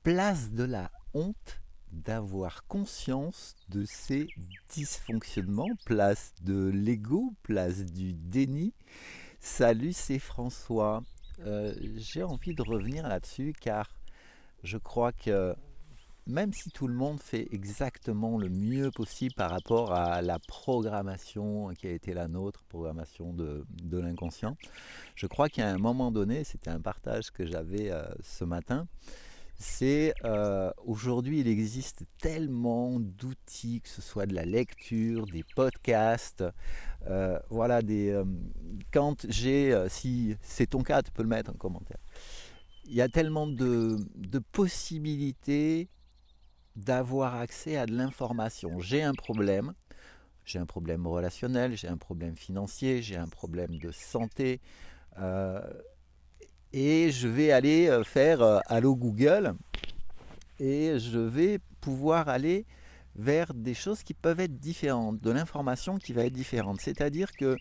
Place de la honte d'avoir conscience de ces dysfonctionnements, place de l'ego, place du déni. Salut, c'est François. J'ai envie de revenir là-dessus car je crois que même si tout le monde fait exactement le mieux possible par rapport à la programmation qui a été la nôtre, programmation de l'inconscient, je crois qu'à un moment donné, c'était un partage que j'avais ce matin, c'est aujourd'hui il existe tellement d'outils, que ce soit de la lecture, des podcasts, voilà quand j'ai, si c'est ton cas, tu peux le mettre en commentaire. Il y a tellement de possibilités d'avoir accès à de l'information. J'ai un problème relationnel, j'ai un problème financier, j'ai un problème de santé, euh, et je vais aller faire Allo Google et je vais pouvoir aller vers des choses qui peuvent être différentes, de l'information qui va être différente. C'est-à-dire que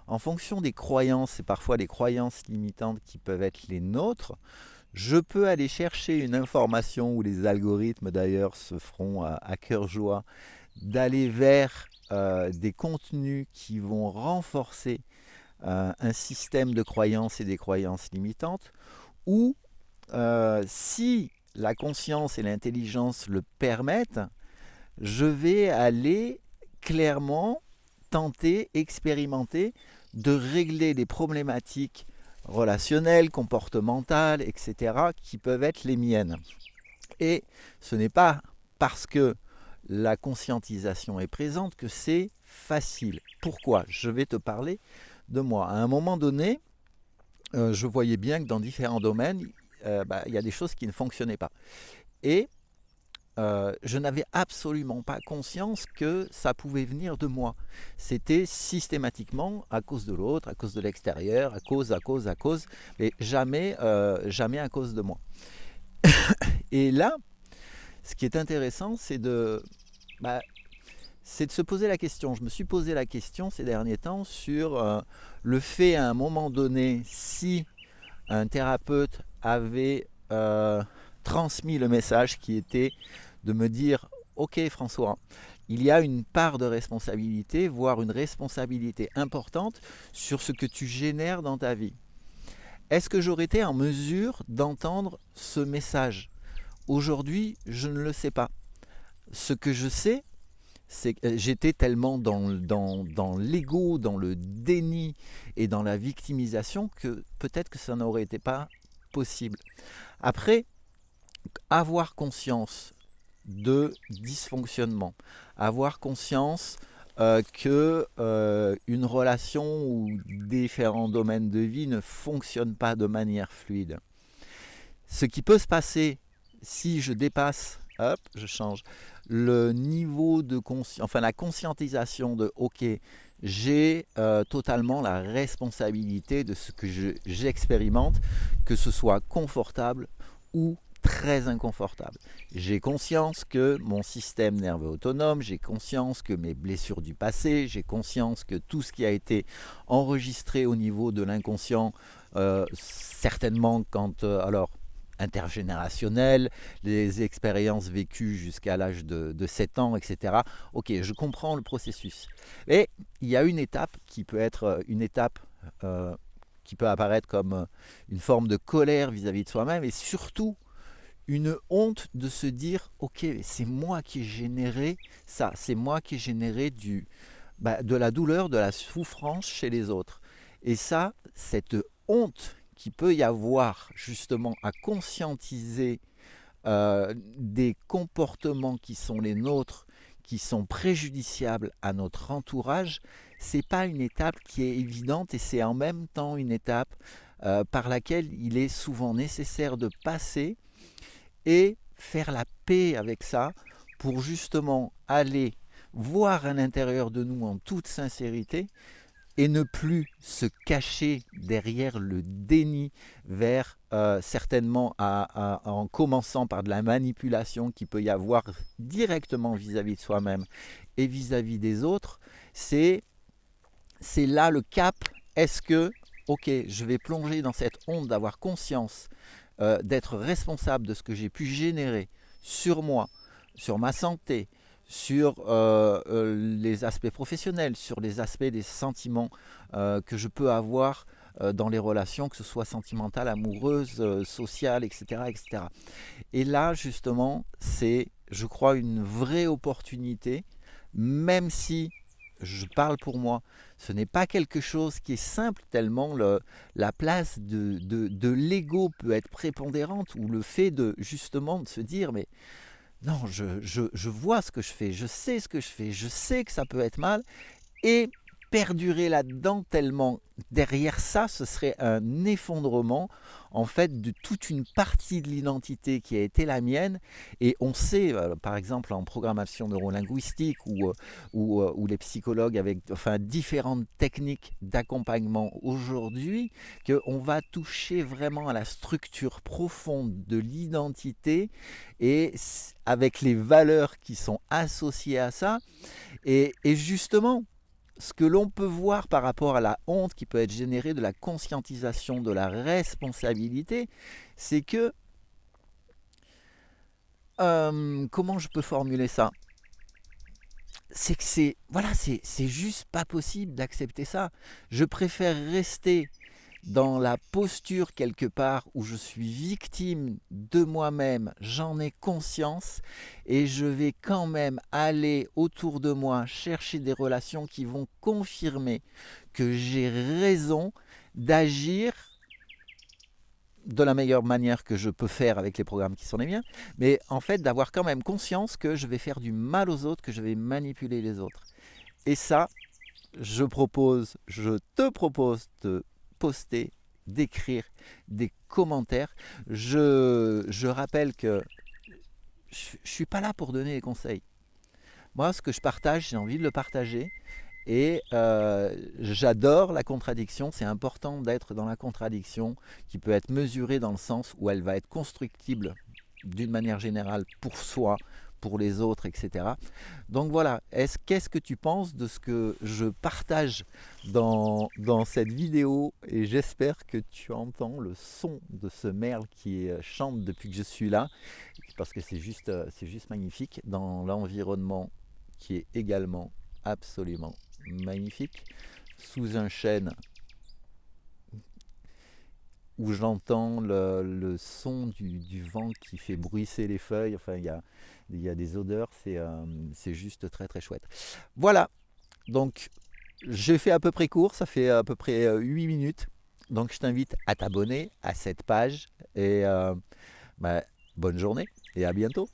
en fonction des croyances, et parfois des croyances limitantes qui peuvent être les nôtres, je peux aller chercher une information où les algorithmes d'ailleurs se feront à cœur joie d'aller vers des contenus qui vont renforcer un système de croyances et des croyances limitantes, ou si la conscience et l'intelligence le permettent, je vais aller clairement tenter, expérimenter de régler des problématiques relationnelles, comportementales, etc., qui peuvent être les miennes. Et ce n'est pas parce que la conscientisation est présente que c'est facile. Pourquoi? Je vais te parler de moi. À un moment donné, je voyais bien que dans différents domaines, il y a des choses qui ne fonctionnaient pas. Et je n'avais absolument pas conscience que ça pouvait venir de moi. C'était systématiquement à cause de l'autre, à cause de l'extérieur, à cause, mais jamais, jamais à cause de moi. Et là, ce qui est intéressant, bah, c'est de se poser la question. Je me suis posé la question ces derniers temps sur le fait à un moment donné, si un thérapeute avait transmis le message qui était de me dire ok François, il y a une part de responsabilité, voire une responsabilité importante sur ce que tu génères dans ta vie. Est-ce que j'aurais été en mesure d'entendre ce message? Aujourd'hui, je ne le sais pas. Ce que je sais, c'est que j'étais tellement dans l'ego, dans le déni et dans la victimisation que peut-être que ça n'aurait été pas possible. Après, avoir conscience de dysfonctionnement, avoir conscience que une relation ou différents domaines de vie ne fonctionnent pas de manière fluide. Ce qui peut se passer si je dépasse, hop, je change, le niveau de conscience, enfin la conscientisation de ok, j'ai totalement la responsabilité de ce que j'expérimente, que ce soit confortable ou très inconfortable. J'ai conscience que mon système nerveux autonome, j'ai conscience que mes blessures du passé, j'ai conscience que tout ce qui a été enregistré au niveau de l'inconscient, certainement quand, alors, intergénérationnel, les expériences vécues jusqu'à l'âge de 7 ans, etc. Ok, je comprends le processus. Et il y a une étape qui peut être une étape qui peut apparaître comme une forme de colère vis-à-vis de soi-même, et surtout une honte de se dire ok, c'est moi qui ai généré ça, c'est moi qui ai généré de la douleur, de la souffrance chez les autres. Et ça, cette honte qu'il peut y avoir justement à conscientiser des comportements qui sont les nôtres, qui sont préjudiciables à notre entourage, c'est pas une étape qui est évidente, et c'est en même temps une étape par laquelle il est souvent nécessaire de passer et faire la paix avec ça pour justement aller voir à l'intérieur de nous en toute sincérité et ne plus se cacher derrière le déni vers certainement en commençant par de la manipulation qui peut y avoir directement vis-à-vis de soi-même et vis-à-vis des autres. C'est là le cap. Est-ce que ok, je vais plonger dans cette honte d'avoir conscience d'être responsable de ce que j'ai pu générer sur moi, sur ma santé, sur les aspects professionnels, sur les aspects des sentiments que je peux avoir dans les relations, que ce soit sentimentales, amoureuses, sociales, etc., etc. Et là, justement, c'est, je crois, une vraie opportunité, même si, je parle pour moi, ce n'est pas quelque chose qui est simple, tellement la place de l'ego peut être prépondérante, ou le fait de, justement, de se dire, mais non, je vois ce que je fais, je sais ce que je fais, je sais que ça peut être mal, et perdurer là-dedans tellement derrière ça, ce serait un effondrement en fait de toute une partie de l'identité qui a été la mienne. Et on sait, par exemple en programmation neurolinguistique ou les psychologues avec enfin, différentes techniques d'accompagnement aujourd'hui, qu'on va toucher vraiment à la structure profonde de l'identité et avec les valeurs qui sont associées à ça. Et justement, ce que l'on peut voir par rapport à la honte qui peut être générée de la conscientisation de la responsabilité, c'est que, comment je peux formuler ça? C'est que c'est, voilà, c'est juste pas possible d'accepter ça. Je préfère rester dans la posture quelque part où je suis victime de moi-même, j'en ai conscience et je vais quand même aller autour de moi chercher des relations qui vont confirmer que j'ai raison d'agir de la meilleure manière que je peux faire avec les programmes qui sont les miens, mais en fait d'avoir quand même conscience que je vais faire du mal aux autres, que je vais manipuler les autres. Et ça, je te propose de poster, d'écrire des commentaires. Je rappelle que je ne suis pas là pour donner des conseils. Moi, ce que je partage, j'ai envie de le partager. Et j'adore la contradiction, c'est important d'être dans la contradiction qui peut être mesurée dans le sens où elle va être constructible d'une manière générale pour soi, pour les autres, etc. Donc voilà, qu'est-ce que tu penses de ce que je partage dans cette vidéo? Et j'espère que tu entends le son de ce merle qui chante depuis que je suis là, parce que c'est juste magnifique dans l'environnement qui est également absolument magnifique, sous un chêne où j'entends le son du vent qui fait bruisser les feuilles. Enfin, il y a des odeurs, c'est juste très très chouette. Voilà, donc j'ai fait à peu près court, ça fait à peu près 8 minutes. Donc je t'invite à t'abonner à cette page et bah, bonne journée et à bientôt.